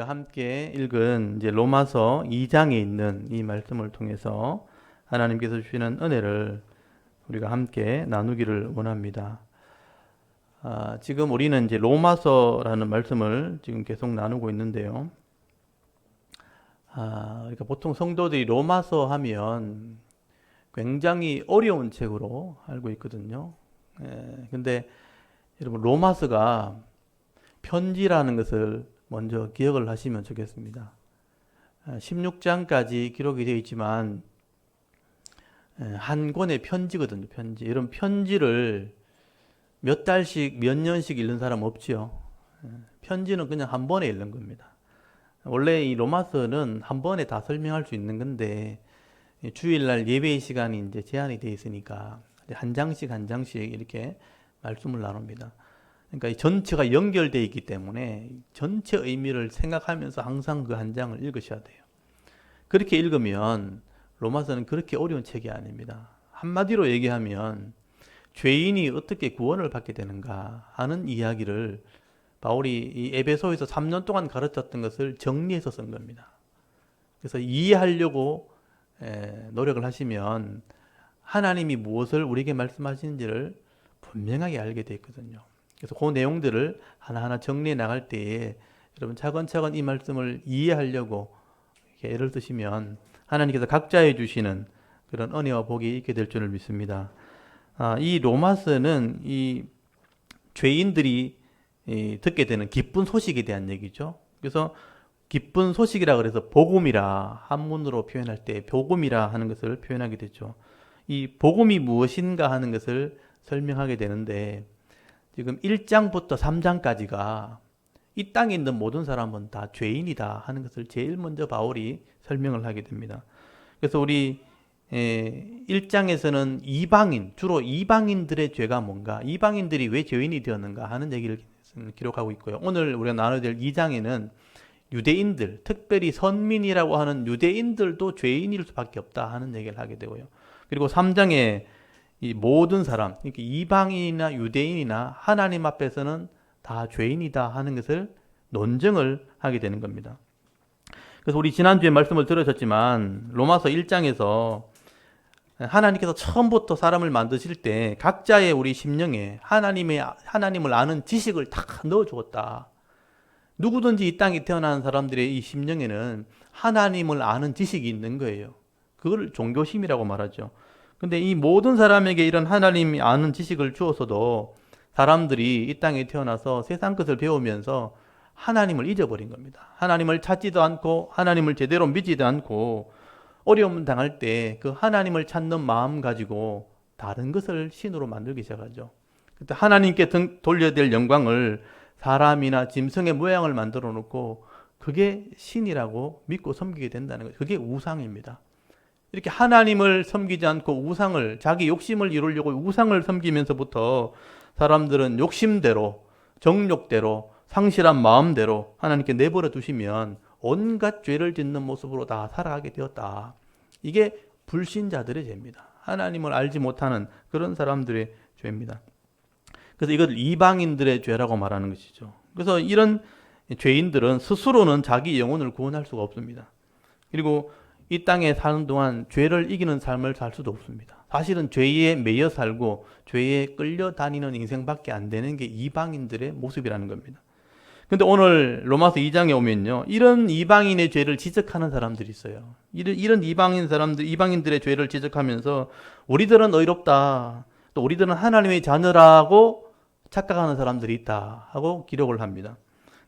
우리가 함께 읽은 이제 로마서 2장에 있는 이 말씀을 통해서 하나님께서 주시는 은혜를 우리가 함께 나누기를 원합니다. 지금 우리는 이제 로마서라는 말씀을 지금 계속 나누고 있는데요. 그러니까 보통 성도들이 로마서 하면 굉장히 어려운 책으로 알고 있거든요. 근데 여러분 로마서가 편지라는 것을 먼저 기억을 하시면 좋겠습니다. 16장까지 기록이 되어 있지만 한 권의 편지거든요. 편지. 이런 편지를 몇 달씩 몇 년씩 읽는 사람 없지요. 편지는 그냥 한 번에 읽는 겁니다. 원래 이 로마서는 한 번에 다 설명할 수 있는 건데 주일날 예배의 시간이 이제 제한이 되어 있으니까 한 장씩 한 장씩 이렇게 말씀을 나눕니다. 그러니까 이 전체가 연결되어 있기 때문에 전체 의미를 생각하면서 항상 그 한 장을 읽으셔야 돼요. 그렇게 읽으면 로마서는 그렇게 어려운 책이 아닙니다. 한마디로 얘기하면 죄인이 어떻게 구원을 받게 되는가 하는 이야기를 바울이 이 에베소에서 3년 동안 가르쳤던 것을 정리해서 쓴 겁니다. 그래서 이해하려고 노력을 하시면 하나님이 무엇을 우리에게 말씀하시는지를 분명하게 알게 되어 있거든요. 그래서 그 내용들을 하나하나 정리해 나갈 때에 여러분 차근차근 이 말씀을 이해하려고 이렇게 애를 쓰시면 하나님께서 각자에 주시는 그런 은혜와 복이 있게 될 줄을 믿습니다. 이 로마서는 이 죄인들이 듣게 되는 기쁜 소식에 대한 얘기죠. 그래서 기쁜 소식이라 그래서 복음이라 한문으로 표현할 때 복음이라 하는 것을 표현하게 되죠. 이 복음이 무엇인가 하는 것을 설명하게 되는데 지금 1장부터 3장까지가 이 땅에 있는 모든 사람은 다 죄인이다 하는 것을 제일 먼저 바울이 설명을 하게 됩니다. 그래서 우리 1장에서는 이방인, 주로 이방인들의 죄가 뭔가, 이방인들이 왜 죄인이 되었는가 하는 얘기를 기록하고 있고요. 오늘 우리가 나눠야 될 2장에는 유대인들, 특별히 선민이라고 하는 유대인들도 죄인일 수밖에 없다 하는 얘기를 하게 되고요. 그리고 3장에 이 모든 사람, 그러니까 이방인이나 유대인이나 하나님 앞에서는 다 죄인이다 하는 것을 논증을 하게 되는 겁니다. 그래서 우리 지난주에 말씀을 들으셨지만 로마서 1장에서 하나님께서 처음부터 사람을 만드실 때 각자의 우리 심령에 하나님을 아는 지식을 다 넣어 주었다. 누구든지 이 땅에 태어난 사람들의 이 심령에는 하나님을 아는 지식이 있는 거예요. 그걸 종교심이라고 말하죠. 근데 이 모든 사람에게 이런 하나님이 아는 지식을 주어서도 사람들이 이 땅에 태어나서 세상 것을 배우면서 하나님을 잊어버린 겁니다. 하나님을 찾지도 않고 하나님을 제대로 믿지도 않고 어려움 당할 때 그 하나님을 찾는 마음 가지고 다른 것을 신으로 만들기 시작하죠. 그때 하나님께 돌려야 될 영광을 사람이나 짐승의 모양을 만들어 놓고 그게 신이라고 믿고 섬기게 된다는 거예요. 그게 우상입니다. 이렇게 하나님을 섬기지 않고 우상을, 자기 욕심을 이루려고 우상을 섬기면서부터 사람들은 욕심대로, 정욕대로, 상실한 마음대로 하나님께 내버려 두시면 온갖 죄를 짓는 모습으로 다 살아가게 되었다. 이게 불신자들의 죄입니다. 하나님을 알지 못하는 그런 사람들의 죄입니다. 그래서 이걸 이방인들의 죄라고 말하는 것이죠. 그래서 이런 죄인들은 스스로는 자기 영혼을 구원할 수가 없습니다. 그리고 이 땅에 사는 동안 죄를 이기는 삶을 살 수도 없습니다. 사실은 죄에 매여 살고 죄에 끌려다니는 인생밖에 안 되는 게 이방인들의 모습이라는 겁니다. 근데 오늘 로마서 2장에 오면요, 이런 이방인의 죄를 지적하는 사람들이 있어요. 이런 이방인들의 죄를 지적하면서 우리들은 의롭다, 또 우리들은 하나님의 자녀라고 착각하는 사람들이 있다 하고 기록을 합니다.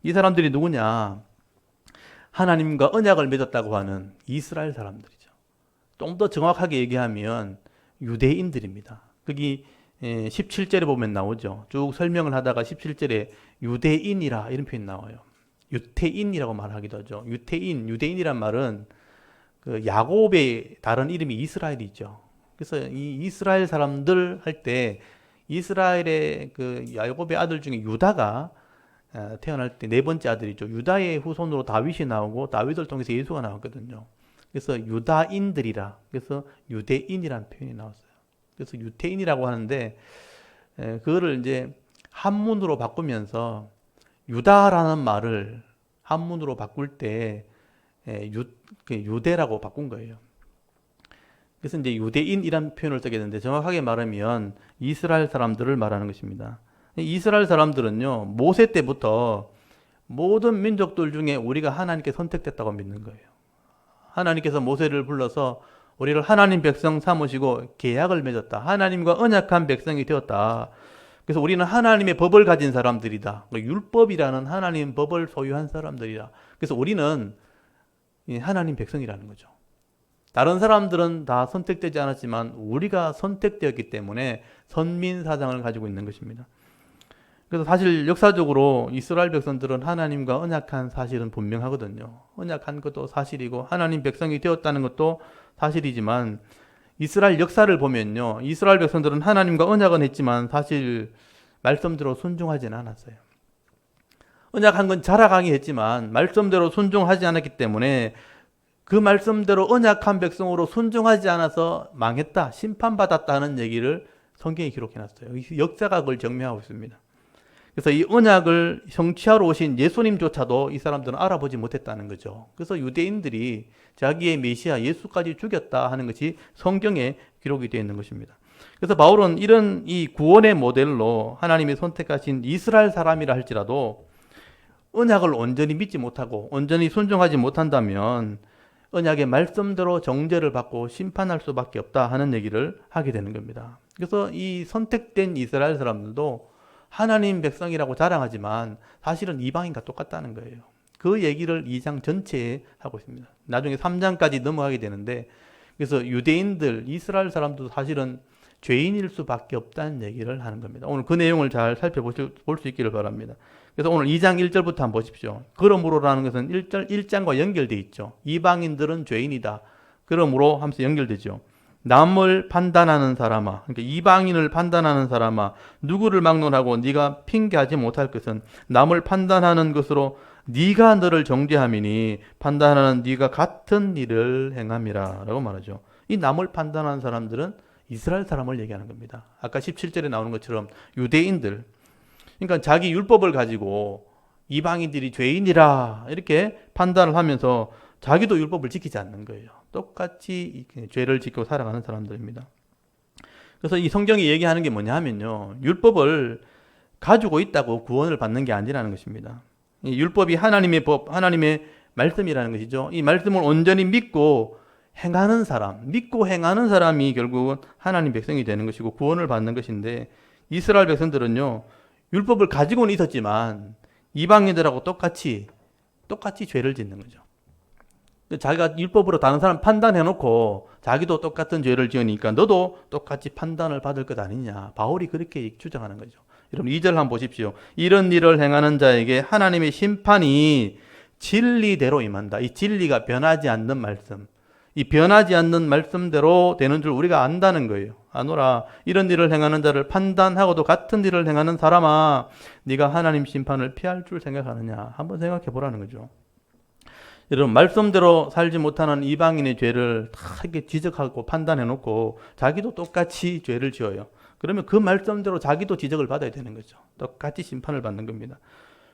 이 사람들이 누구냐? 하나님과 언약을 맺었다고 하는 이스라엘 사람들이죠. 좀 더 정확하게 얘기하면 유대인들입니다. 거기 17절에 보면 나오죠. 쭉 설명을 하다가 17절에 유대인이라 이런 표현이 나와요. 유태인이라고 말하기도 하죠. 유대인이란 말은 그 야곱의 다른 이름이 이스라엘이죠. 그래서 이 이스라엘 사람들 할 때 이스라엘의 그 야곱의 아들 중에 유다가 태어날 때 네 번째 아들이죠. 유다의 후손으로 다윗이 나오고 다윗을 통해서 예수가 나왔거든요. 그래서 유다인들이라, 그래서 유대인이라는 표현이 나왔어요. 그래서 유태인이라고 하는데 그거를 이제 한문으로 바꾸면서 유다라는 말을 한문으로 바꿀 때 유대라고 바꾼 거예요. 그래서 이제 유대인이란 표현을 쓰게 되는데 정확하게 말하면 이스라엘 사람들을 말하는 것입니다. 이스라엘 사람들은요, 모세 때부터 모든 민족들 중에 우리가 하나님께 선택됐다고 믿는 거예요. 하나님께서 모세를 불러서 우리를 하나님 백성 삼으시고 계약을 맺었다. 하나님과 언약한 백성이 되었다. 그래서 우리는 하나님의 법을 가진 사람들이다. 율법이라는 하나님 법을 소유한 사람들이다. 그래서 우리는 하나님 백성이라는 거죠. 다른 사람들은 다 선택되지 않았지만 우리가 선택되었기 때문에 선민 사상을 가지고 있는 것입니다. 그래서 사실 역사적으로 이스라엘 백성들은 하나님과 언약한 사실은 분명하거든요. 언약한 것도 사실이고 하나님 백성이 되었다는 것도 사실이지만 이스라엘 역사를 보면요, 이스라엘 백성들은 하나님과 언약은 했지만 사실 말씀대로 순종하지는 않았어요. 언약한 건 자라가게 했지만 말씀대로 순종하지 않았기 때문에 그 말씀대로 언약한 백성으로 순종하지 않아서 망했다, 심판받았다는 얘기를 성경에 기록해놨어요. 역사가 그걸 증명하고 있습니다. 그래서 이 언약을 성취하러 오신 예수님조차도 이 사람들은 알아보지 못했다는 거죠. 그래서 유대인들이 자기의 메시아 예수까지 죽였다 하는 것이 성경에 기록이 되어 있는 것입니다. 그래서 바울은 이런 이 구원의 모델로 하나님이 선택하신 이스라엘 사람이라 할지라도 언약을 온전히 믿지 못하고 온전히 순종하지 못한다면 언약의 말씀대로 정죄를 받고 심판할 수밖에 없다 하는 얘기를 하게 되는 겁니다. 그래서 이 선택된 이스라엘 사람들도 하나님 백성이라고 자랑하지만 사실은 이방인과 똑같다는 거예요. 그 얘기를 2장 전체에 하고 있습니다. 나중에 3장까지 넘어가게 되는데, 그래서 유대인들, 이스라엘 사람도 사실은 죄인일 수밖에 없다는 얘기를 하는 겁니다. 오늘 그 내용을 잘 살펴볼 수 있기를 바랍니다. 그래서 오늘 2장 1절부터 한번 보십시오. 그러므로라는 것은 1장과 연결되어 있죠. 이방인들은 죄인이다. 그러므로 하면서 연결되죠. 남을 판단하는 사람아, 그러니까 이방인을 판단하는 사람아, 누구를 막론하고 네가 핑계하지 못할 것은 남을 판단하는 것으로 네가 너를 정죄함이니 판단하는 네가 같은 일을 행함이라 라고 말하죠. 이 남을 판단하는 사람들은 이스라엘 사람을 얘기하는 겁니다. 아까 17절에 나오는 것처럼 유대인들, 그러니까 자기 율법을 가지고 이방인들이 죄인이라 이렇게 판단을 하면서 자기도 율법을 지키지 않는 거예요. 똑같이 죄를 지키고 살아가는 사람들입니다. 그래서 이 성경이 얘기하는 게 뭐냐 하면요, 율법을 가지고 있다고 구원을 받는 게 아니라는 것입니다. 이 율법이 하나님의 법, 하나님의 말씀이라는 것이죠. 이 말씀을 온전히 믿고 행하는 사람, 믿고 행하는 사람이 결국은 하나님 백성이 되는 것이고 구원을 받는 것인데, 이스라엘 백성들은요, 율법을 가지고는 있었지만 이방인들하고 똑같이 죄를 짓는 거죠. 자기가 율법으로 다른 사람 판단해놓고 자기도 똑같은 죄를 지으니까 너도 똑같이 판단을 받을 것 아니냐. 바울이 그렇게 주장하는 거죠. 여러분 2절 한번 보십시오. 이런 일을 행하는 자에게 하나님의 심판이 진리대로 임한다. 이 진리가 변하지 않는 말씀. 이 변하지 않는 말씀대로 되는 줄 우리가 안다는 거예요. 아노라, 이런 일을 행하는 자를 판단하고도 같은 일을 행하는 사람아, 네가 하나님 심판을 피할 줄 생각하느냐. 한번 생각해 보라는 거죠. 여러분, 말씀대로 살지 못하는 이방인의 죄를 다 이렇게 지적하고 판단해놓고 자기도 똑같이 죄를 지어요. 그러면 그 말씀대로 자기도 지적을 받아야 되는 거죠. 똑같이 심판을 받는 겁니다.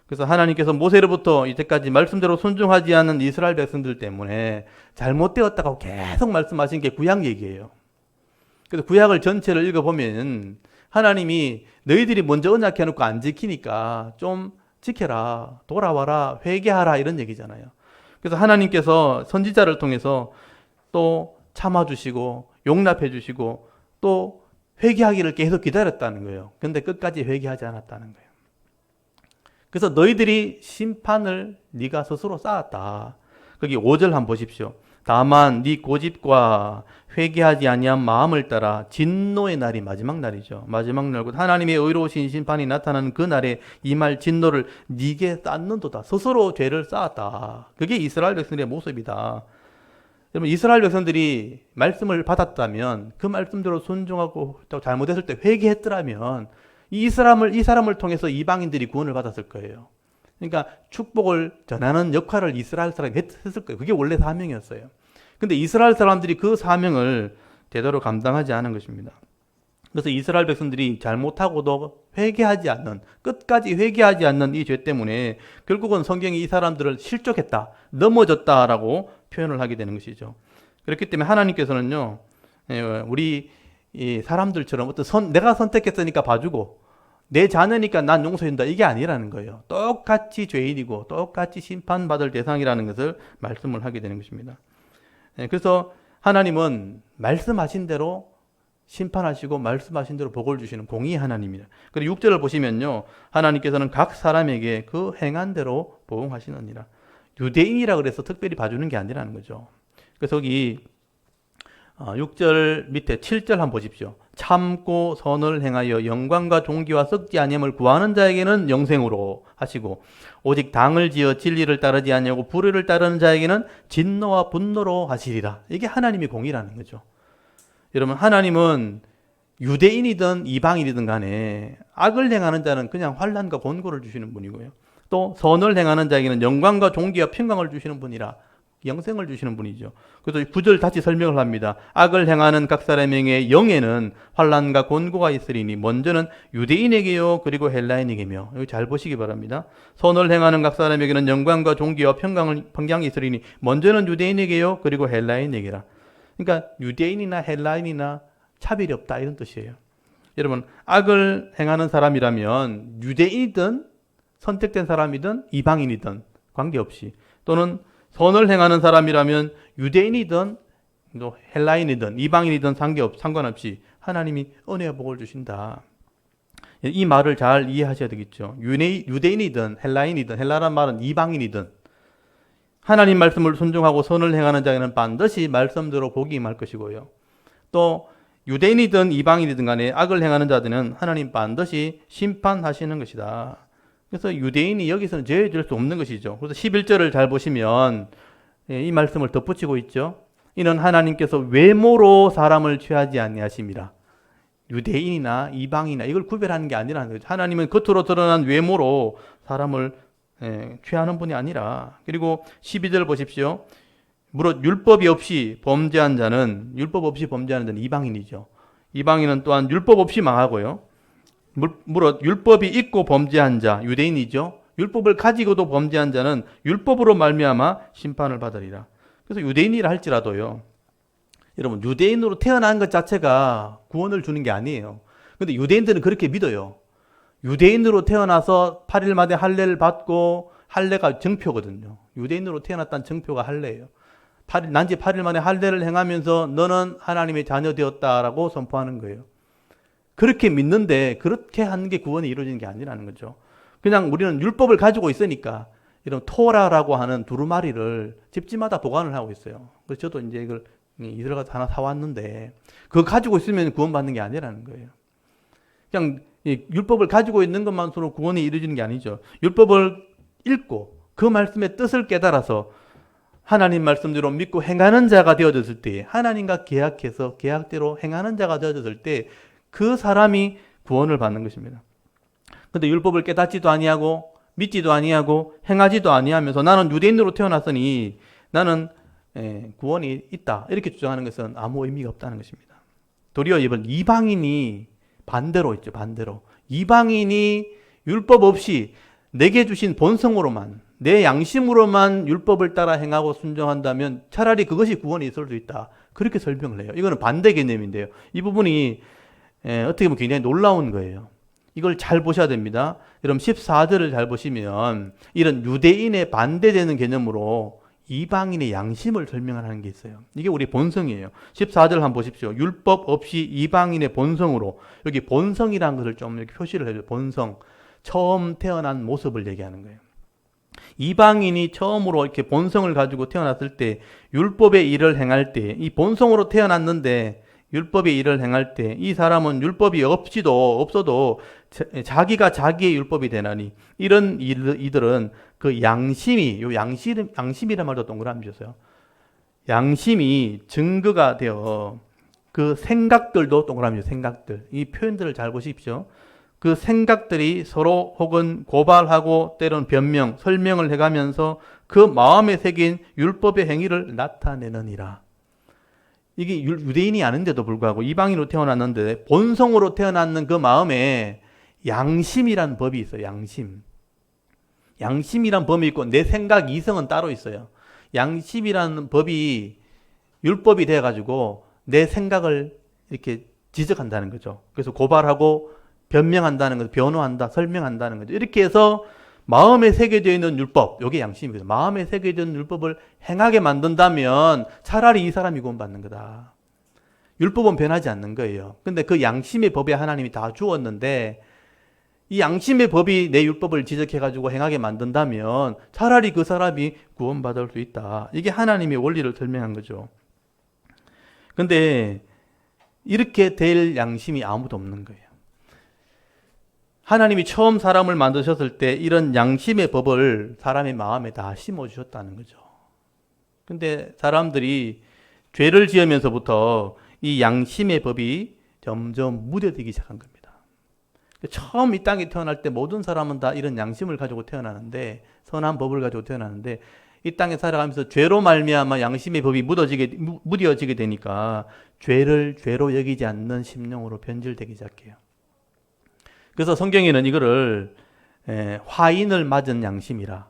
그래서 하나님께서 모세로부터 이때까지 말씀대로 순종하지 않은 이스라엘 백성들 때문에 잘못되었다고 계속 말씀하신 게 구약 얘기예요. 그래서 구약을 전체를 읽어보면 하나님이 너희들이 먼저 언약해놓고 안 지키니까 좀 지켜라, 돌아와라, 회개하라 이런 얘기잖아요. 그래서 하나님께서 선지자를 통해서 또 참아주시고 용납해주시고 또 회개하기를 계속 기다렸다는 거예요. 근데 끝까지 회개하지 않았다는 거예요. 그래서 너희들이 심판을 네가 스스로 쌓았다. 거기 5절 한번 보십시오. 다만 네 고집과 회개하지 아니한 마음을 따라 진노의 날이 마지막 날이죠. 마지막 날고 하나님의 의로우신 심판이 나타나는 그 날에 이 말 진노를 네게 쌓는도다. 스스로 죄를 쌓았다. 그게 이스라엘 백성들의 모습이다. 여러분, 이스라엘 백성들이 말씀을 받았다면 그 말씀대로 순종하고 또 잘못했을 때 회개했더라면 이 사람을 통해서 이방인들이 구원을 받았을 거예요. 그러니까 축복을 전하는 역할을 이스라엘 사람이 했을 거예요. 그게 원래 사명이었어요. 근데 이스라엘 사람들이 그 사명을 제대로 감당하지 않은 것입니다. 그래서 이스라엘 백성들이 잘못하고도 회개하지 않는, 끝까지 회개하지 않는 이 죄 때문에 결국은 성경이 이 사람들을 실족했다, 넘어졌다라고 표현을 하게 되는 것이죠. 그렇기 때문에 하나님께서는요, 우리 이 사람들처럼 어떤 내가 선택했으니까 봐주고 내 자녀니까 난 용서해준다, 이게 아니라는 거예요. 똑같이 죄인이고 똑같이 심판받을 대상이라는 것을 말씀을 하게 되는 것입니다. 그래서 하나님은 말씀하신 대로 심판하시고 말씀하신 대로 복을 주시는 공의 하나님이다. 그리고 6절을 보시면요, 하나님께서는 각 사람에게 그 행한 대로 보응하시느니라. 유대인이라 그래서 특별히 봐주는 게 아니라는 거죠. 그래서 여기 6절 밑에 7절 한번 보십시오. 참고 선을 행하여 영광과 존귀와 썩지 아니함을 구하는 자에게는 영생으로 하시고, 오직 당을 지어 진리를 따르지 아니하고 불의를 따르는 자에게는 진노와 분노로 하시리라. 이게 하나님의 공의라는 거죠. 여러분, 하나님은 유대인이든 이방인이든 간에 악을 행하는 자는 그냥 환난과 곤고를 주시는 분이고요, 또 선을 행하는 자에게는 영광과 존귀와 평강을 주시는 분이라 영생을 주시는 분이죠. 그래서 9절 다시 설명을 합니다. 악을 행하는 각 사람에게 영에는 환난과 곤고가 있으리니 먼저는 유대인에게요 그리고 헬라인에게며. 여기 잘 보시기 바랍니다. 선을 행하는 각 사람에게는 영광과 존귀와 평강이 있으리니 먼저는 유대인에게요 그리고 헬라인에게라. 그러니까 유대인이나 헬라인이나 차별이 없다, 이런 뜻이에요. 여러분, 악을 행하는 사람이라면 유대인이든 선택된 사람이든 이방인이든 관계없이, 또는 선을 행하는 사람이라면 유대인이든 또 헬라인이든 이방인이든 상관없이 하나님이 은혜와 복을 주신다. 이 말을 잘 이해하셔야 되겠죠. 유대인이든 헬라인이든, 헬라란 말은 이방인이든 하나님 말씀을 순종하고 선을 행하는 자에는 반드시 말씀대로 복이 임할 것이고요, 또 유대인이든 이방인이든 간에 악을 행하는 자들은 하나님 반드시 심판하시는 것이다. 그래서 유대인이 여기서는 죄를 질 수 없는 것이죠. 그래서 11절을 잘 보시면 이 말씀을 덧붙이고 있죠. 이는 하나님께서 외모로 사람을 취하지 아니하심이라. 유대인이나 이방인이나 이걸 구별하는 게 아니라는 거죠. 하나님은 겉으로 드러난 외모로 사람을 취하는 분이 아니라. 그리고 12절 보십시오. 무릇 율법이 없이 범죄한 자는, 율법 없이 범죄하는 자는 이방인이죠. 이방인은 또한 율법 없이 망하고요, 무릇 율법이 있고 범죄한 자, 유대인이죠. 율법을 가지고도 범죄한 자는 율법으로 말미암아 심판을 받으리라. 그래서 유대인이라 할지라도요, 여러분, 유대인으로 태어난 것 자체가 구원을 주는 게 아니에요. 근데 유대인들은 그렇게 믿어요. 유대인으로 태어나서 8일 만에 할례를 받고, 할례가 정표거든요. 유대인으로 태어났다는 정표가 할례예요. 난지 8일 만에 할례를 행하면서 너는 하나님의 자녀 되었다라고 선포하는 거예요. 그렇게 믿는데 그렇게 하는 게 구원이 이루어지는 게 아니라는 거죠. 그냥 우리는 율법을 가지고 있으니까 이런 토라라고 하는 두루마리를 집집마다 보관을 하고 있어요. 그래서 저도 이제 이걸 이들어가서 하나 사왔는데, 그거 가지고 있으면 구원받는 게 아니라는 거예요. 그냥 율법을 가지고 있는 것만으로 구원이 이루어지는 게 아니죠. 율법을 읽고 그 말씀의 뜻을 깨달아서 하나님 말씀대로 믿고 행하는 자가 되어졌을 때, 하나님과 계약해서 계약대로 행하는 자가 되어졌을 때 그 사람이 구원을 받는 것입니다. 그런데 율법을 깨닫지도 아니하고 믿지도 아니하고 행하지도 아니하면서 나는 유대인으로 태어났으니 나는 구원이 있다, 이렇게 주장하는 것은 아무 의미가 없다는 것입니다. 도리어 이방인이 반대로 있죠. 반대로 이방인이 율법 없이 내게 주신 본성으로만, 내 양심으로만 율법을 따라 행하고 순종한다면 차라리 그것이 구원이 있을 수 있다, 그렇게 설명을 해요. 이거는 반대 개념인데요, 이 부분이 어떻게 보면 굉장히 놀라운 거예요. 이걸 잘 보셔야 됩니다. 여러분, 14절을 잘 보시면 이런 유대인에 반대되는 개념으로 이방인의 양심을 설명하는 게 있어요. 이게 우리 본성이에요. 14절 한번 보십시오. 율법 없이 이방인의 본성으로, 여기 본성이라는 것을 좀 이렇게 표시를 해줘요. 본성, 처음 태어난 모습을 얘기하는 거예요. 이방인이 처음으로 이렇게 본성을 가지고 태어났을 때, 율법의 일을 행할 때, 이 본성으로 태어났는데 율법의 일을 행할 때 이 사람은 율법이 없어도 자기가 자기의 율법이 되나니, 이런 이들은 그 양심이, 양심이란 말도 동그라미 주세요. 양심이 증거가 되어 그 생각들도 동그라미 주세요. 생각들. 이 표현들을 잘 보십시오. 그 생각들이 서로 혹은 고발하고 때로는 변명, 설명을 해가면서 그 마음에 새긴 율법의 행위를 나타내느니라. 이게 유대인이 아닌데도 불구하고 이방인으로 태어났는데 본성으로 태어났는 그 마음에 양심이란 법이 있어요. 양심. 양심이란 법이 있고 내 생각 이성은 따로 있어요. 양심이라는 법이 율법이 돼가지고 내 생각을 이렇게 지적한다는 거죠. 그래서 고발하고 변명한다는 거죠. 변호한다, 설명한다는 거죠. 이렇게 해서 마음에 새겨져 있는 율법, 이게 양심이거든요. 마음에 새겨져 있는 율법을 행하게 만든다면 차라리 이 사람이 구원받는 거다. 율법은 변하지 않는 거예요. 근데 그 양심의 법에 하나님이 다 주었는데 이 양심의 법이 내 율법을 지적해가지고 행하게 만든다면 차라리 그 사람이 구원받을 수 있다. 이게 하나님의 원리를 설명한 거죠. 근데 이렇게 될 양심이 아무도 없는 거예요. 하나님이 처음 사람을 만드셨을 때 이런 양심의 법을 사람의 마음에 다 심어주셨다는 거죠. 근데 사람들이 죄를 지으면서부터 이 양심의 법이 점점 무뎌지기 시작한 겁니다. 처음 이 땅에 태어날 때 모든 사람은 다 이런 양심을 가지고 태어나는데, 선한 법을 가지고 태어나는데, 이 땅에 살아가면서 죄로 말미암아 양심의 법이 무뎌지게 되니까 죄를 죄로 여기지 않는 심령으로 변질되기 시작해요. 그래서 성경에는 이거를 화인을 맞은 양심이라.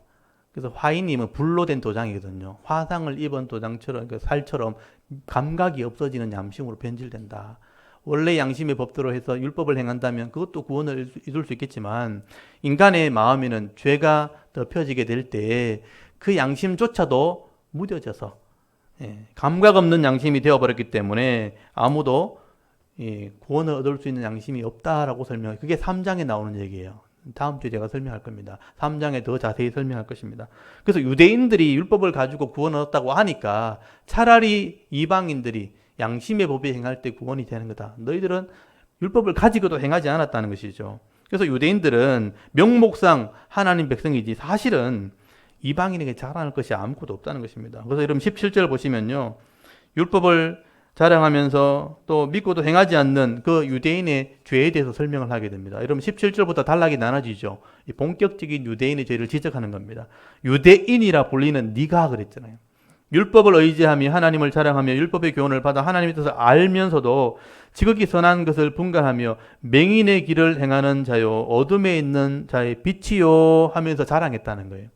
그래서 화인이면 불로 된 도장이거든요. 화상을 입은 도장처럼, 그 살처럼 감각이 없어지는 양심으로 변질된다. 원래 양심의 법대로 해서 율법을 행한다면 그것도 구원을 이룰 수 있겠지만 인간의 마음에는 죄가 덮여지게 될 때 그 양심조차도 무뎌져서 감각 없는 양심이 되어버렸기 때문에 아무도 구원을 얻을 수 있는 양심이 없다라고 설명해요. 그게 3장에 나오는 얘기예요. 다음 주에 제가 설명할 겁니다. 3장에 더 자세히 설명할 것입니다. 그래서 유대인들이 율법을 가지고 구원을 얻었다고 하니까 차라리 이방인들이 양심의 법에 행할 때 구원이 되는 거다. 너희들은 율법을 가지고도 행하지 않았다는 것이죠. 그래서 유대인들은 명목상 하나님 백성이지 사실은 이방인에게 자랑할 것이 아무것도 없다는 것입니다. 그래서 여러분 17절 보시면요. 율법을 자랑하면서 또 믿고도 행하지 않는 그 유대인의 죄에 대해서 설명을 하게 됩니다. 여러분 17절부터 단락이 나눠지죠. 이 본격적인 유대인의 죄를 지적하는 겁니다. 유대인이라 불리는 네가 그랬잖아요. 율법을 의지하며 하나님을 자랑하며 율법의 교훈을 받아 하나님의 뜻을 알면서도 지극히 선한 것을 분간하며 맹인의 길을 행하는 자요 어둠에 있는 자의 빛이요 하면서 자랑했다는 거예요.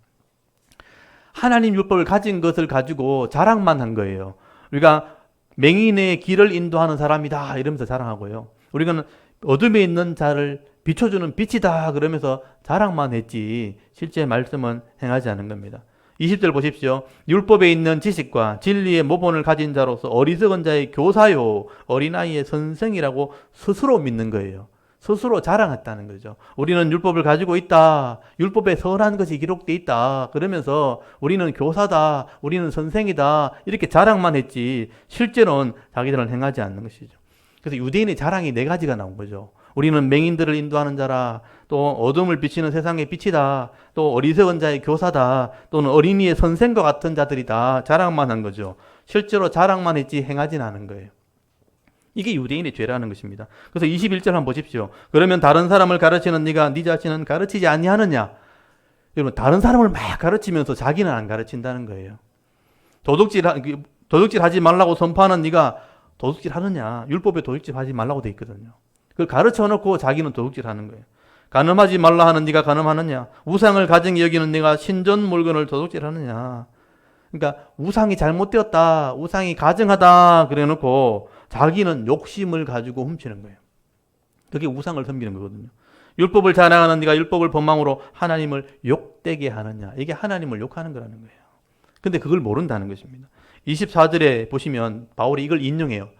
하나님 율법을 가진 것을 가지고 자랑만 한 거예요. 우리가 맹인의 길을 인도하는 사람이다 이러면서 자랑하고요. 우리가 어둠에 있는 자를 비춰주는 빛이다 그러면서 자랑만 했지 실제 말씀은 행하지 않은 겁니다. 20절 보십시오. 율법에 있는 지식과 진리의 모본을 가진 자로서 어리석은 자의 교사요 어린아이의 선생이라고 스스로 믿는 거예요. 스스로 자랑했다는 거죠. 우리는 율법을 가지고 있다. 율법에 선한 것이 기록되어 있다. 그러면서 우리는 교사다. 우리는 선생이다. 이렇게 자랑만 했지 실제로는 자기들은 행하지 않는 것이죠. 그래서 유대인의 자랑이 4가지가 나온 거죠. 우리는 맹인들을 인도하는 자라, 또 어둠을 비치는 세상의 빛이다, 또 어리석은 자의 교사다, 또는 어린이의 선생과 같은 자들이다. 자랑만 한 거죠. 실제로 자랑만 했지 행하진 않은 거예요. 이게 유대인의 죄라는 것입니다. 그래서 21절 한번 보십시오. 그러면 다른 사람을 가르치는 네가 네 자신은 가르치지 아니하느냐? 여러분 다른 사람을 막 가르치면서 자기는 안 가르친다는 거예요. 도둑질 하지 말라고 선포하는 네가 도둑질 하느냐? 율법에 도둑질 하지 말라고 돼 있거든요. 그걸 가르쳐 놓고 자기는 도둑질 하는 거예요. 간음하지 말라 하는 네가 간음하느냐? 우상을 가증히 여기는 네가 신전 물건을 도둑질 하느냐? 그러니까 우상이 잘못되었다, 우상이 가증하다 그래 놓고 자기는 욕심을 가지고 훔치는 거예요. 그게 우상을 섬기는 거거든요. 율법을 자랑하는 네가 율법을 범망으로 하나님을 욕되게 하느냐? 이게 하나님을 욕하는 거라는 거예요. 근데 그걸 모른다는 것입니다. 24절에 보시면 바울이 이걸 인용해요.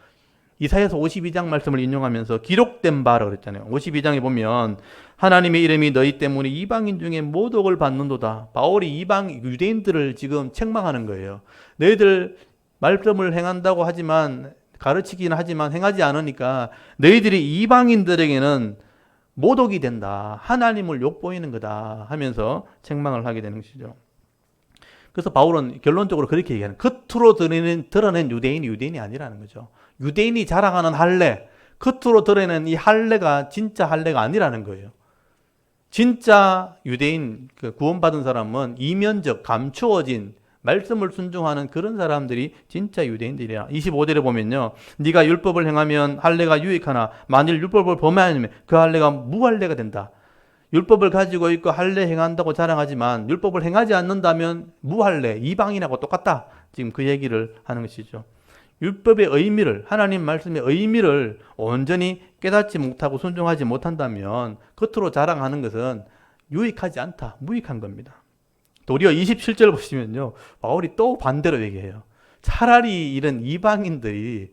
이사야서 52장 말씀을 인용하면서 기록된 바라 그랬잖아요. 52장에 보면 하나님의 이름이 너희 때문에 이방인 중에 모독을 받는도다. 바울이 유대인들을 지금 책망하는 거예요. 너희들 말씀을 행한다고 하지만 가르치기는 하지만 행하지 않으니까 너희들이 이방인들에게는 모독이 된다. 하나님을 욕보이는 거다 하면서 책망을 하게 되는 것이죠. 그래서 바울은 결론적으로 그렇게 얘기하는, 겉으로 드러낸 유대인이 아니라는 거죠. 유대인이 자랑하는 할례, 겉으로 드러낸 이 할례가 진짜 할례가 아니라는 거예요. 진짜 유대인, 구원받은 사람은 이면적 감추어진 말씀을 순종하는 그런 사람들이 진짜 유대인들이야. 25절에 보면요. 네가 율법을 행하면 할례가 유익하나 만일 율법을 범하면 그 할례가 무할례가 된다. 율법을 가지고 있고 할례 행한다고 자랑하지만 율법을 행하지 않는다면 무할례, 이방인하고 똑같다. 지금 그 얘기를 하는 것이죠. 율법의 의미를, 하나님 말씀의 의미를 온전히 깨닫지 못하고 순종하지 못한다면 겉으로 자랑하는 것은 유익하지 않다. 무익한 겁니다. 도리어 27절 보시면요. 바울이 또 반대로 얘기해요. 차라리 이런 이방인들이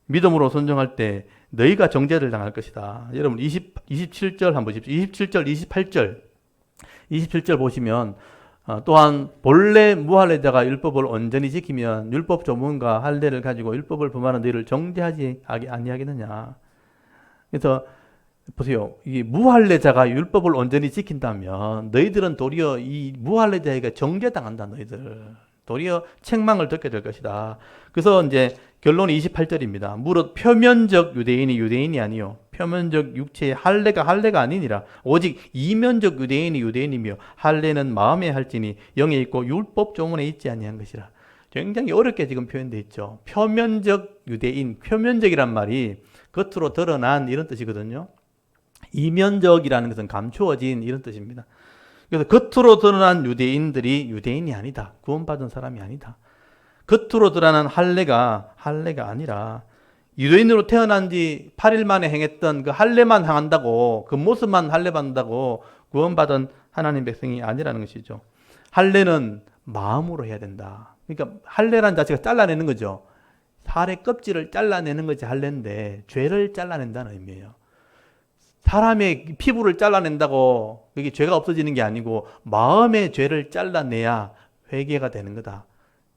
믿음으로 순종할 때 너희가 정죄를 당할 것이다. 여러분 27절 한번 보십시오. 27절, 28절. 27절 보시면 또한 본래 무할례자가 율법을 온전히 지키면 율법 조문과 할례를 가지고 율법을 범하는 너희를 정죄하지 아니하겠느냐. 그래서 보세요. 이 무할례자가 율법을 온전히 지킨다면 너희들은 도리어 이 무할례자에게 정죄당한다. 너희들. 도리어 책망을 듣게 될 것이다. 그래서 이제 결론이 28절입니다. 무릇 표면적 유대인이 유대인이 아니요 표면적 육체의 할례가 아니니라. 오직 이면적 유대인이 유대인이며 할례는 마음에 할지니 영에 있고 율법 조문에 있지 아니한 것이라. 굉장히 어렵게 지금 표현되어 있죠. 표면적 유대인, 표면적이란 말이 겉으로 드러난 이런 뜻이거든요. 이면적이라는 것은 감추어진 이런 뜻입니다. 그래서 겉으로 드러난 유대인들이 유대인이 아니다. 구원받은 사람이 아니다. 겉으로 드러난 할례가 아니라 유대인으로 태어난 지 8일 만에 행했던 그 할례만 행한다고, 그 모습만 할례 받는다고 구원받은 하나님 백성이 아니라는 것이죠. 할례는 마음으로 해야 된다. 그러니까 할례란 자체가 잘라내는 거죠. 살의 껍질을 잘라내는 것이 할례인데 죄를 잘라낸다는 의미예요. 사람의 피부를 잘라낸다고 그게 죄가 없어지는 게 아니고 마음의 죄를 잘라내야 회개가 되는 거다.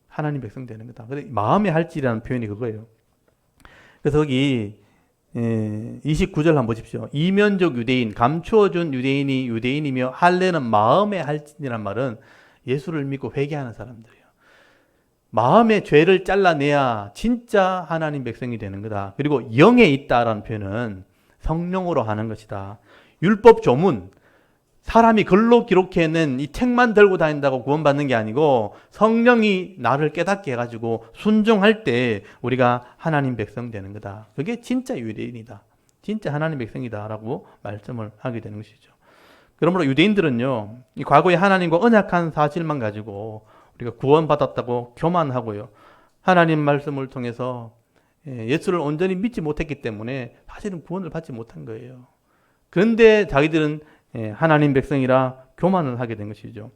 하나님 백성 되는 거다. 마음의 할지라는 표현이 그거예요. 그래서 여기 29절 한번 보십시오. 이면적 유대인, 감추어준 유대인이 유대인이며 할례는 마음의 할지라는 말은 예수를 믿고 회개하는 사람들이에요. 마음의 죄를 잘라내야 진짜 하나님 백성이 되는 거다. 그리고 영에 있다라는 표현은 성령으로 하는 것이다. 율법 조문, 사람이 글로 기록해낸 이 책만 들고 다닌다고 구원받는 게 아니고 성령이 나를 깨닫게 해가지고 순종할 때 우리가 하나님 백성 되는 거다. 그게 진짜 유대인이다. 진짜 하나님 백성이다 라고 말씀을 하게 되는 것이죠. 그러므로 유대인들은요, 이 과거에 하나님과 언약한 사실만 가지고 우리가 구원받았다고 교만하고요, 하나님 말씀을 통해서 예수를 온전히 믿지 못했기 때문에 사실은 구원을 받지 못한 거예요. 그런데 자기들은 하나님 백성이라 교만을 하게 된 것이죠.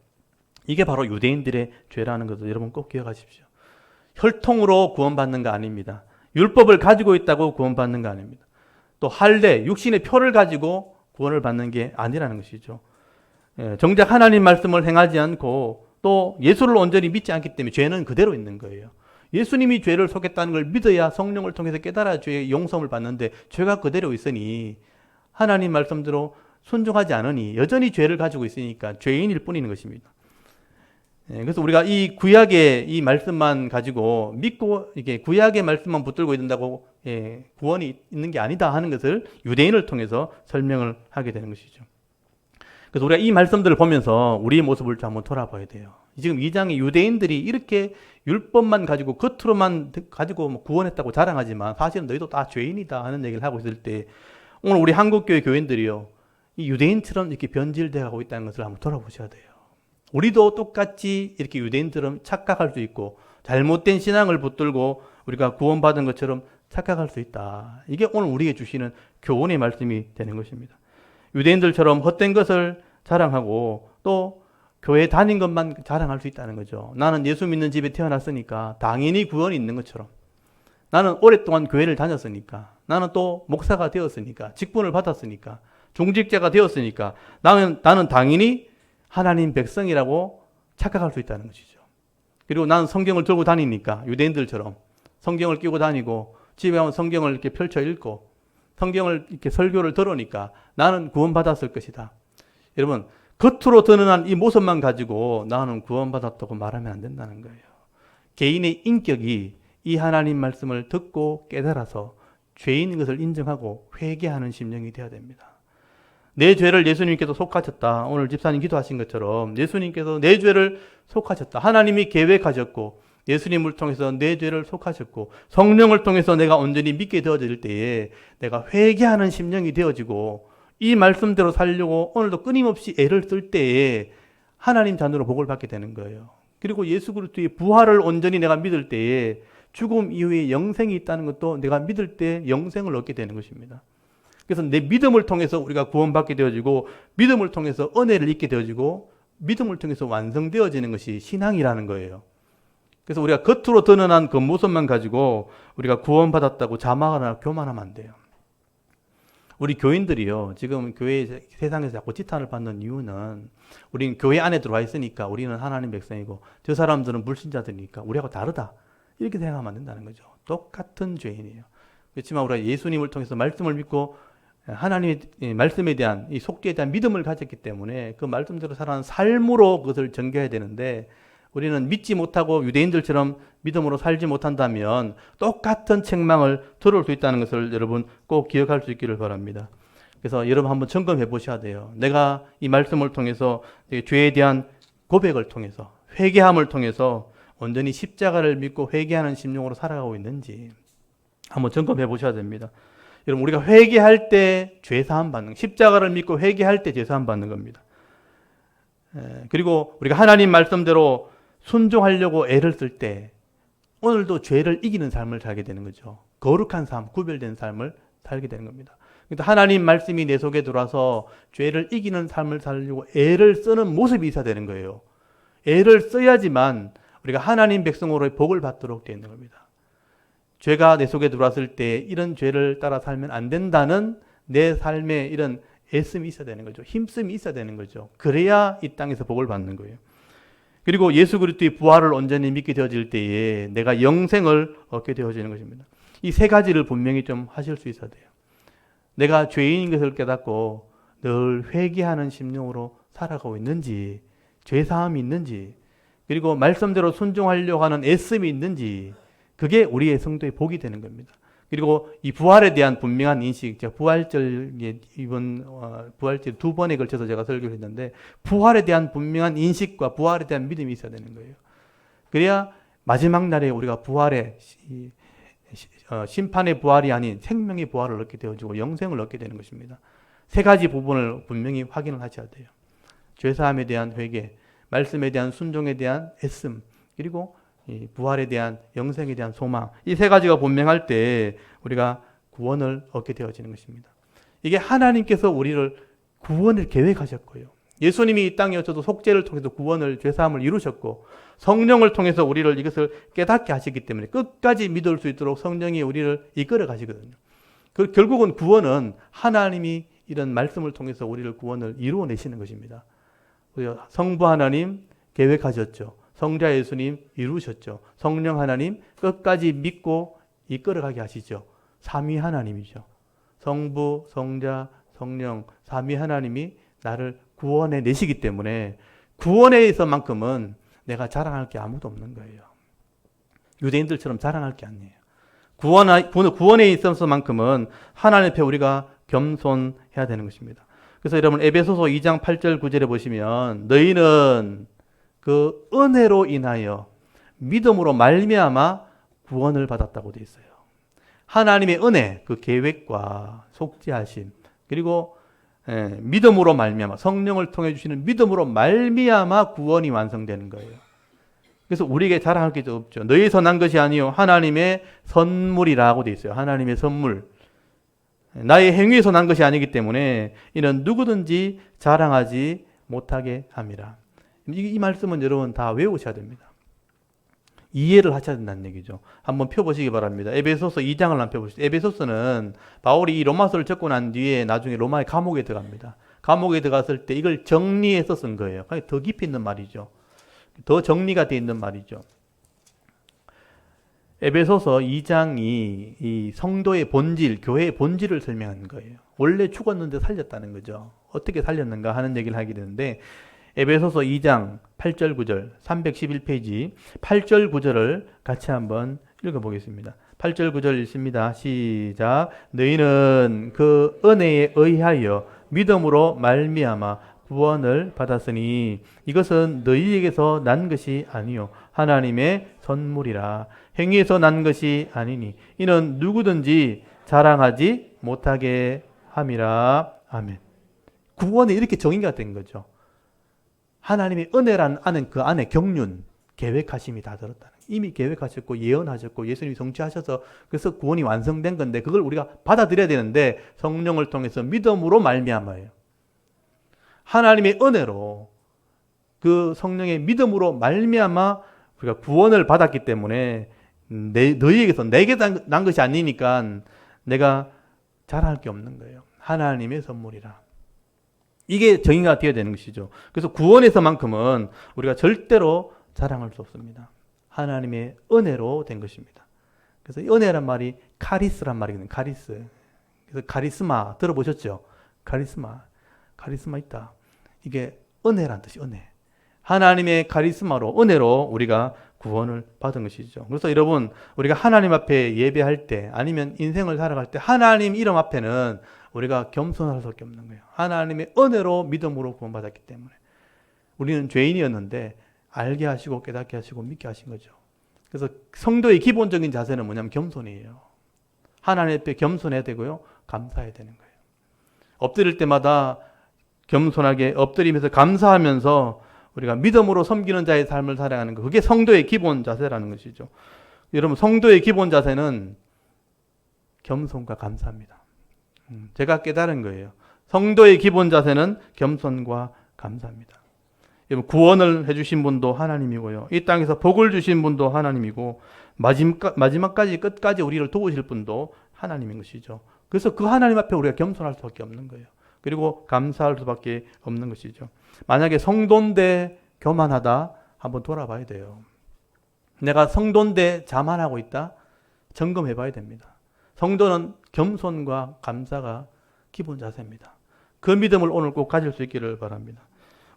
이게 바로 유대인들의 죄라는 것을 여러분 꼭 기억하십시오. 혈통으로 구원받는 거 아닙니다. 율법을 가지고 있다고 구원받는 거 아닙니다. 또 할례, 육신의 표를 가지고 구원을 받는 게 아니라는 것이죠. 정작 하나님 말씀을 행하지 않고 또 예수를 온전히 믿지 않기 때문에 죄는 그대로 있는 거예요. 예수님이 죄를 속였다는 걸 믿어야 성령을 통해서 깨달아 죄의 용서를 받는데 죄가 그대로 있으니 하나님 말씀대로 순종하지 않으니 여전히 죄를 가지고 있으니까 죄인일 뿐인 것입니다. 그래서 우리가 이 구약의 이 말씀만 가지고 믿고 이게 구약의 말씀만 붙들고 있는다고 구원이 있는 게 아니다 하는 것을 유대인을 통해서 설명을 하게 되는 것이죠. 그래서 우리가 이 말씀들을 보면서 우리의 모습을 좀 한번 돌아봐야 돼요. 지금 2장에 유대인들이 이렇게 율법만 가지고 겉으로만 가지고 구원했다고 자랑하지만 사실은 너희도 다 죄인이다 하는 얘기를 하고 있을 때 오늘 우리 한국교회 교인들이요, 이 유대인처럼 이렇게 변질되어 가고 있다는 것을 한번 돌아보셔야 돼요. 우리도 똑같이 이렇게 유대인처럼 착각할 수 있고 잘못된 신앙을 붙들고 우리가 구원받은 것처럼 착각할 수 있다. 이게 오늘 우리에게 주시는 교훈의 말씀이 되는 것입니다. 유대인들처럼 헛된 것을 자랑하고 또 교회 다닌 것만 자랑할 수 있다는 거죠. 나는 예수 믿는 집에 태어났으니까 당연히 구원이 있는 것처럼, 나는 오랫동안 교회를 다녔으니까, 나는 또 목사가 되었으니까, 직분을 받았으니까, 중직자가 되었으니까 나는 당연히 하나님 백성이라고 착각할 수 있다는 것이죠. 그리고 나는 성경을 들고 다니니까 유대인들처럼 성경을 끼고 다니고 집에 가면 성경을 이렇게 펼쳐 읽고 성경을 이렇게 설교를 들으니까 나는 구원받았을 것이다. 여러분, 겉으로 드러난 이 모습만 가지고 나는 구원받았다고 말하면 안 된다는 거예요. 개인의 인격이 이 하나님 말씀을 듣고 깨달아서 죄인인 것을 인정하고 회개하는 심령이 되어야 됩니다. 내 죄를 예수님께서 속하셨다. 오늘 집사님 기도하신 것처럼 예수님께서 내 죄를 속하셨다. 하나님이 계획하셨고 예수님을 통해서 내 죄를 속하셨고 성령을 통해서 내가 온전히 믿게 되어질 때에 내가 회개하는 심령이 되어지고 이 말씀대로 살려고 오늘도 끊임없이 애를 쓸 때에 하나님 자녀로 복을 받게 되는 거예요. 그리고 예수 그리스도의 부활을 온전히 내가 믿을 때에 죽음 이후에 영생이 있다는 것도 내가 믿을 때 영생을 얻게 되는 것입니다. 그래서 내 믿음을 통해서 우리가 구원받게 되어지고 믿음을 통해서 은혜를 입게 되어지고 믿음을 통해서 완성되어지는 것이 신앙이라는 거예요. 그래서 우리가 겉으로 드러난 그 모습만 가지고 우리가 구원받았다고 자만하거나 교만하면 안 돼요. 우리 교인들이요, 지금 교회 세상에서 자꾸 지탄을 받는 이유는 우리는 교회 안에 들어와 있으니까 우리는 하나님 백성이고 저 사람들은 불신자들이니까 우리하고 다르다. 이렇게 생각하면 안 된다는 거죠. 똑같은 죄인이에요. 그렇지만 우리가 예수님을 통해서 말씀을 믿고 하나님의 말씀에 대한 이 속죄에 대한 믿음을 가졌기 때문에 그 말씀대로 살아가는 삶으로 그것을 전개해야 되는데 우리는 믿지 못하고 유대인들처럼 믿음으로 살지 못한다면 똑같은 책망을 들을 수 있다는 것을 여러분 꼭 기억할 수 있기를 바랍니다. 그래서 여러분 한번 점검해 보셔야 돼요. 내가 이 말씀을 통해서 죄에 대한 고백을 통해서 회개함을 통해서 온전히 십자가를 믿고 회개하는 심령으로 살아가고 있는지 한번 점검해 보셔야 됩니다. 여러분 우리가 회개할 때 죄사함 받는, 십자가를 믿고 회개할 때 죄사함 받는 겁니다. 그리고 우리가 하나님 말씀대로 순종하려고 애를 쓸 때 오늘도 죄를 이기는 삶을 살게 되는 거죠. 거룩한 삶, 구별된 삶을 살게 되는 겁니다. 그러니까 하나님 말씀이 내 속에 들어와서 죄를 이기는 삶을 살려고 애를 쓰는 모습이 있어야 되는 거예요. 애를 써야지만 우리가 하나님 백성으로의 복을 받도록 되어 있는 겁니다. 죄가 내 속에 들어왔을 때 이런 죄를 따라 살면 안 된다는 내 삶에 이런 애씀이 있어야 되는 거죠. 힘씀이 있어야 되는 거죠. 그래야 이 땅에서 복을 받는 거예요. 그리고 예수 그리스도의 부활을 온전히 믿게 되어질 때에 내가 영생을 얻게 되어지는 것입니다. 이 세 가지를 분명히 좀 하실 수 있어야 돼요. 내가 죄인인 것을 깨닫고 늘 회개하는 심령으로 살아가고 있는지, 죄사함이 있는지, 그리고 말씀대로 순종하려고 하는 애씀이 있는지, 그게 우리의 성도의 복이 되는 겁니다. 그리고 이 부활에 대한 분명한 인식, 제가 부활절에 이번 부활절 2번에 걸쳐서 제가 설교를 했는데 부활에 대한 분명한 인식과 부활에 대한 믿음이 있어야 되는 거예요. 그래야 마지막 날에 우리가 부활의 심판의 부활이 아닌 생명의 부활을 얻게 되어지고 영생을 얻게 되는 것입니다. 세 가지 부분을 분명히 확인을 하셔야 돼요. 죄사함에 대한 회개, 말씀에 대한 순종에 대한 애씀, 그리고 이 부활에 대한 영생에 대한 소망, 이 세 가지가 분명할 때 우리가 구원을 얻게 되어지는 것입니다. 이게 하나님께서 우리를 구원을 계획하셨고요. 예수님이 이 땅에 오셔도 속죄를 통해서 구원을, 죄사함을 이루셨고 성령을 통해서 우리를 이것을 깨닫게 하시기 때문에 끝까지 믿을 수 있도록 성령이 우리를 이끌어 가시거든요. 결국은 구원은 하나님이 이런 말씀을 통해서 우리를 구원을 이루어내시는 것입니다. 성부 하나님 계획하셨죠. 성자 예수님 이루셨죠. 성령 하나님 끝까지 믿고 이끌어가게 하시죠. 삼위 하나님이죠. 성부, 성자, 성령, 삼위 하나님이 나를 구원해 내시기 때문에 구원에 있어만큼은 내가 자랑할 게 아무도 없는 거예요. 유대인들처럼 자랑할 게 아니에요. 구원에 있어서만큼은 하나님 앞에 우리가 겸손해야 되는 것입니다. 그래서 여러분 에베소서 2장 8절 9절에 보시면 너희는 그 은혜로 인하여 믿음으로 말미암아 구원을 받았다고 되어 있어요. 하나님의 은혜, 그 계획과 속죄하심, 그리고 믿음으로 말미암아 성령을 통해 주시는 믿음으로 말미암아 구원이 완성되는 거예요. 그래서 우리에게 자랑할 게 없죠. 너희에서 난 것이 아니요 하나님의 선물이라고 되어 있어요. 하나님의 선물. 나의 행위에서 난 것이 아니기 때문에 이는 누구든지 자랑하지 못하게 함이라. 이 말씀은 여러분 다 외우셔야 됩니다. 이해를 하셔야 된다는 얘기죠. 한번 펴보시기 바랍니다. 에베소서 2장을 한번 펴보시죠. 에베소서는 바울이 이 로마서를 적고 난 뒤에 나중에 로마의 감옥에 들어갑니다. 감옥에 들어갔을 때 이걸 정리해서 쓴 거예요. 더 깊이 있는 말이죠. 더 정리가 되어 있는 말이죠. 에베소서 2장이 이 성도의 본질, 교회의 본질을 설명하는 거예요. 원래 죽었는데 살렸다는 거죠. 어떻게 살렸는가 하는 얘기를 하게 되는데 에베소서 2장 8절 9절 311페이지 8절 9절을 같이 한번 읽어보겠습니다. 8절 9절 읽습니다. 시작. 너희는 그 은혜에 의하여 믿음으로 말미암아 구원을 받았으니 이것은 너희에게서 난 것이 아니요 하나님의 선물이라. 행위에서 난 것이 아니니 이는 누구든지 자랑하지 못하게 함이라. 아멘. 구원이 이렇게 정의가 된 거죠. 하나님의 은혜라는 안은 그 안에 경륜, 계획하심이 다 들었다는 거예요. 이미 계획하셨고 예언하셨고 예수님이 성취하셔서 그래서 구원이 완성된 건데 그걸 우리가 받아들여야 되는데 성령을 통해서 믿음으로 말미암아요. 하나님의 은혜로 그 성령의 믿음으로 말미암아 우리가 구원을 받았기 때문에 너희에게서 내게 난 것이 아니니까 내가 자랑할 게 없는 거예요. 하나님의 선물이라. 이게 정의가 되어야 되는 것이죠. 그래서 구원에서만큼은 우리가 절대로 자랑할 수 없습니다. 하나님의 은혜로 된 것입니다. 그래서 은혜란 말이 카리스란 말이거든요. 카리스. 그래서 카리스마 들어보셨죠? 카리스마 있다. 이게 은혜란 뜻이 은혜. 하나님의 카리스마로 은혜로 우리가 구원을 받은 것이죠. 그래서 여러분 우리가 하나님 앞에 예배할 때 아니면 인생을 살아갈 때 하나님 이름 앞에는 우리가 겸손할 수밖에 없는 거예요. 하나님의 은혜로 믿음으로 구원받았기 때문에 우리는 죄인이었는데 알게 하시고 깨닫게 하시고 믿게 하신 거죠. 그래서 성도의 기본적인 자세는 뭐냐면 겸손이에요. 하나님 앞에 겸손해야 되고요. 감사해야 되는 거예요. 엎드릴 때마다 겸손하게 엎드리면서 감사하면서 우리가 믿음으로 섬기는 자의 삶을 살아가는 거. 그게 성도의 기본 자세라는 것이죠. 여러분 성도의 기본 자세는 겸손과 감사입니다. 제가 깨달은 거예요. 성도의 기본 자세는 겸손과 감사입니다. 여러분 구원을 해주신 분도 하나님이고요. 이 땅에서 복을 주신 분도 하나님이고 마지막까지 끝까지 우리를 도우실 분도 하나님인 것이죠. 그래서 그 하나님 앞에 우리가 겸손할 수밖에 없는 거예요. 그리고 감사할 수밖에 없는 것이죠. 만약에 성도인데 교만하다 한번 돌아봐야 돼요. 내가 성도인데 자만하고 있다? 점검해 봐야 됩니다. 성도는 겸손과 감사가 기본 자세입니다. 그 믿음을 오늘 꼭 가질 수 있기를 바랍니다.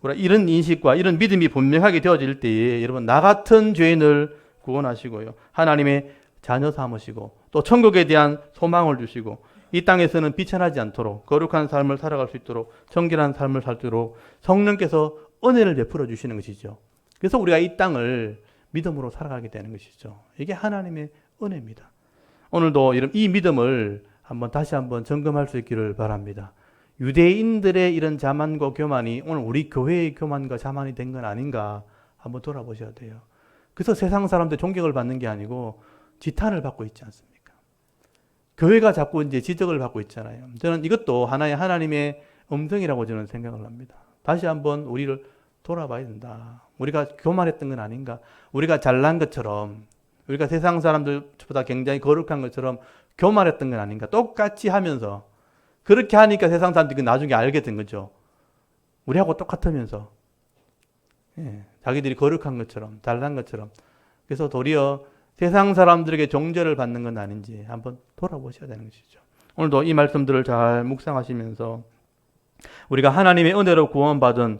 우리가 이런 인식과 이런 믿음이 분명하게 되어질 때에 여러분 나 같은 죄인을 구원하시고요. 하나님의 자녀 삼으시고 또 천국에 대한 소망을 주시고 이 땅에서는 비천하지 않도록 거룩한 삶을 살아갈 수 있도록 정결한 삶을 살도록 성령께서 은혜를 베풀어 주시는 것이죠. 그래서 우리가 이 땅을 믿음으로 살아가게 되는 것이죠. 이게 하나님의 은혜입니다. 오늘도 이 믿음을 다시 한번 점검할 수 있기를 바랍니다. 유대인들의 이런 자만과 교만이 오늘 우리 교회의 교만과 자만이 된 건 아닌가 한번 돌아보셔야 돼요. 그래서 세상 사람들 존경을 받는 게 아니고 지탄을 받고 있지 않습니까? 교회가 자꾸 이제 지적을 받고 있잖아요. 저는 이것도 하나의 하나님의 음성이라고 저는 생각을 합니다. 다시 한번 우리를 돌아봐야 된다. 우리가 교만했던 건 아닌가? 우리가 잘난 것처럼 우리가 세상 사람들보다 굉장히 거룩한 것처럼 교만했던 건 아닌가? 똑같이 하면서 그렇게 하니까 세상 사람들이 나중에 알게 된 거죠. 우리하고 똑같으면서 자기들이 거룩한 것처럼 잘난 것처럼. 그래서 도리어 세상 사람들에게 정죄를 받는 건 아닌지 한번 돌아보셔야 되는 것이죠. 오늘도 이 말씀들을 잘 묵상하시면서 우리가 하나님의 은혜로 구원받은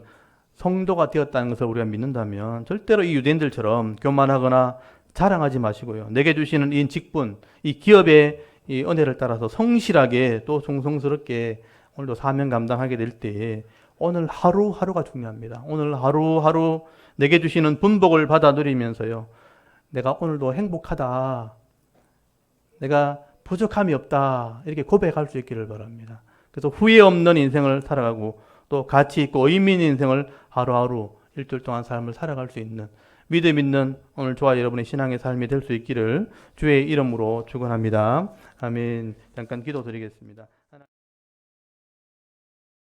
성도가 되었다는 것을 우리가 믿는다면 절대로 이 유대인들처럼 교만하거나 자랑하지 마시고요. 내게 주시는 이 직분, 이 기업의 이 은혜를 따라서 성실하게 또 정성스럽게 오늘도 사명 감당하게 될 때에 오늘 하루하루가 중요합니다. 오늘 하루하루 내게 주시는 분복을 받아 누리면서요. 내가 오늘도 행복하다. 내가 부족함이 없다. 이렇게 고백할 수 있기를 바랍니다. 그래서 후회 없는 인생을 살아가고 또 가치 있고 의미 있는 인생을 하루하루 일주일 동안 삶을 살아갈 수 있는 믿음 있는 오늘 저와 여러분의 신앙의 삶이 될 수 있기를 주의 이름으로 축원합니다. 아멘. 잠깐 기도드리겠습니다.